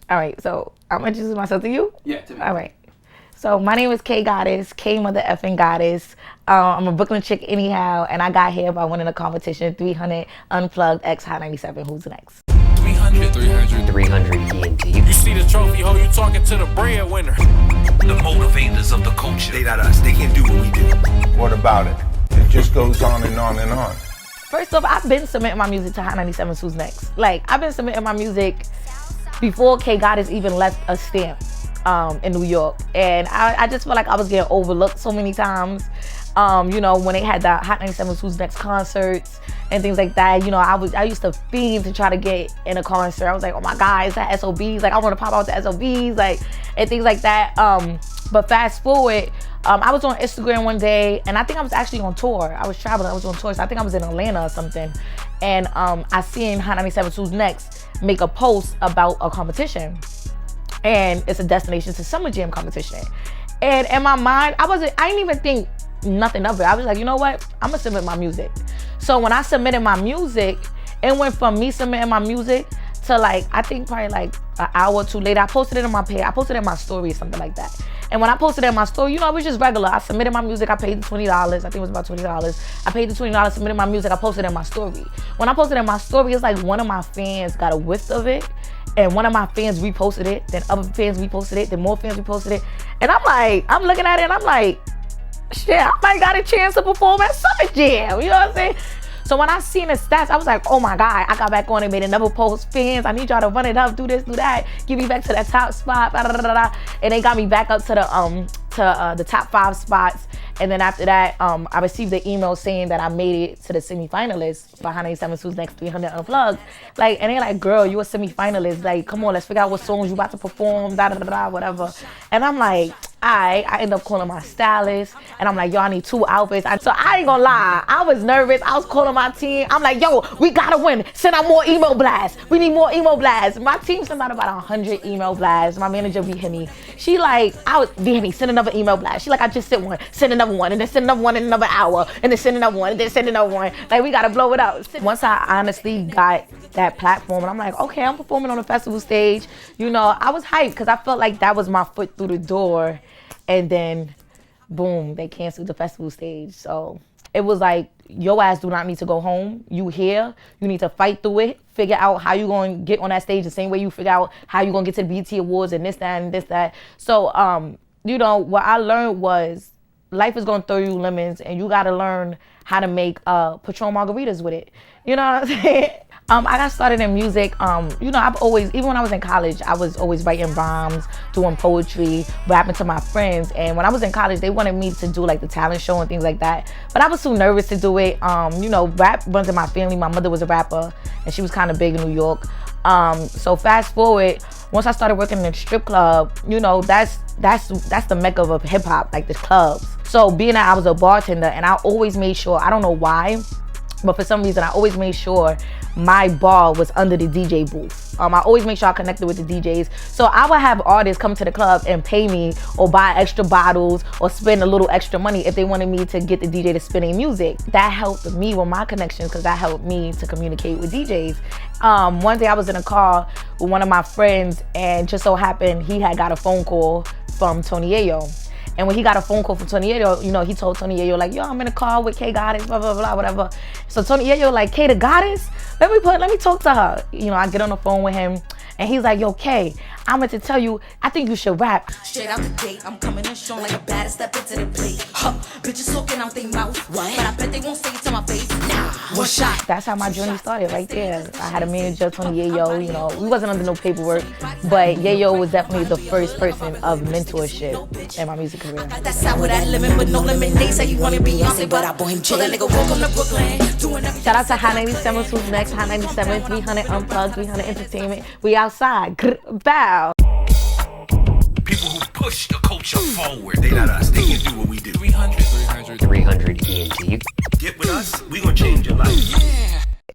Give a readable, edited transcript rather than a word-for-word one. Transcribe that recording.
All right, so I'm introducing myself to you? Yeah, to me. All right. So my name is K Goddess, K Mother Effing Goddess. I'm a Brooklyn chick anyhow, and I got here by winning a competition, 300 Unplugged X Hot 97. Who's next? 300 ENT. You see the trophy, ho, you talking to the breadwinner. The motivators of the culture. They not us. They can't do what we do. What about it? It just goes on and on and on. First off, I've been submitting my music to Hot 97's Who's Next. Like, I've been submitting my music before K Goddess even left a stamp in New York. And I just felt like I was getting overlooked so many times. You know, when they had the Hot 97's Who's Next concerts and things like that, you know, I used to fiend to try to get in a concert. I was like, oh my God, is that SOBs? Like, I want to pop out the SOBs, like, and things like that. But fast forward, I was on Instagram one day, and I think I was actually on tour. I was traveling, I was on tour, so I think I was in Atlanta or something. And I seen Hot 97's Who's Next make a post about a competition. And it's a Destination to Summer Jam competition. And in my mind, I didn't even think nothing of it. I was like, you know what? I'm gonna submit my music. So when I submitted my music, it went from me submitting my music to like, I think probably like an hour or two later, I posted it on my page. I posted it in my story or something like that. And when I posted it in my story, you know, it was just regular. I submitted my music, I paid the $20. I think it was about $20. I paid the $20, submitted my music, I posted it in my story. When I posted it in my story, it's like one of my fans got a whiff of it. And one of my fans reposted it, then other fans reposted it, then more fans reposted it. And I'm like, I'm looking at it and I'm like, shit, I might got a chance to perform at Summer Jam, you know what I'm saying? So when I seen the stats, I was like, oh my God, I got back on and made another post. Fans, I need y'all to run it up, do this, do that, get me back to that top spot, blah, blah, blah, blah. And they got me back up to the top 5 spots. And then after that, I received the email saying that I made it to the semifinalists for Hot 97's Who's Next 300 Unplugged. Like, and they're like, girl, you a semifinalist. Like, come on, let's figure out what songs you about to perform, da da da da, whatever. And I'm like, I end up calling my stylist, and I'm like, yo, I need 2 outfits. So I ain't gonna lie, I was nervous. I was calling my team. I'm like, yo, we gotta win. Send out more email blasts. We need more email blasts. My team sent out about 100 email blasts. My manager, Vihani, she like, Vihani, send another email blast. She like, I just sent one, send another one, and then send another one in another hour, and then send another one, and then send another one. Like, we gotta blow it up. Once I honestly got that platform, and I'm like, okay, I'm performing on a festival stage. You know, I was hyped because I felt like that was my foot through the door. And then, boom, they canceled the festival stage. So it was like, your ass do not need to go home. You here, you need to fight through it, figure out how you gonna get on that stage the same way you figure out how you gonna get to the BET Awards and this, that, and this, that. So, you know, what I learned was life is gonna throw you lemons, and you gotta learn how to make Patron margaritas with it. You know what I'm saying? I got started in music. You know, I've always, even when I was in college, I was always writing rhymes, doing poetry, rapping to my friends. And when I was in college, they wanted me to do like the talent show and things like that. But I was too nervous to do it. You know, rap runs in my family. My mother was a rapper, and she was kind of big in New York. So fast forward, once I started working in a strip club, you know, that's the mecca of hip hop, like the clubs. So being that I was a bartender, and I always made sure, I don't know why, but for some reason I always made sure my bar was under the DJ booth. I always make sure I connected with the DJs. So I would have artists come to the club and pay me or buy extra bottles or spend a little extra money if they wanted me to get the DJ to spin their music. That helped me with my connections because that helped me to communicate with DJs. One day I was in a car with one of my friends, and just so happened he had got a phone call from Tony Ayo. And when he got a phone call from Tony Ayo, you know, he told Tony Ayo, like, yo, I'm in a car with K Goddess, blah, blah, blah, whatever. So Tony Ayo, like, K the Goddess? Let me talk to her. You know, I get on the phone with him, and he's like, yo, K, I'm going to tell you, I think you should rap. Straight out the gate, I'm coming in strong like a baddest step into the plate. Huh, bitches talking out their mouth. What? But I bet they won't say it to my face. Nah, one shot. That's how my journey started, right there. I had a manager, Tony Ayo, you know, we wasn't under no paperwork, but Yayo was definitely the first person of mentorship in my music career. That's out with that lemon, but no lemonade. Say you want to Beyonce, but I bought him Jay. That nigga woke on the Brooklyn. Shout out to Hot 97's Who's Next, Hot 97, 300 Unplugged, 300 Entertainment. We outside. Bow. People who push the culture forward. They not us. They can do what we do. 300 ENT. Get with us. We gonna change your life. Yeah.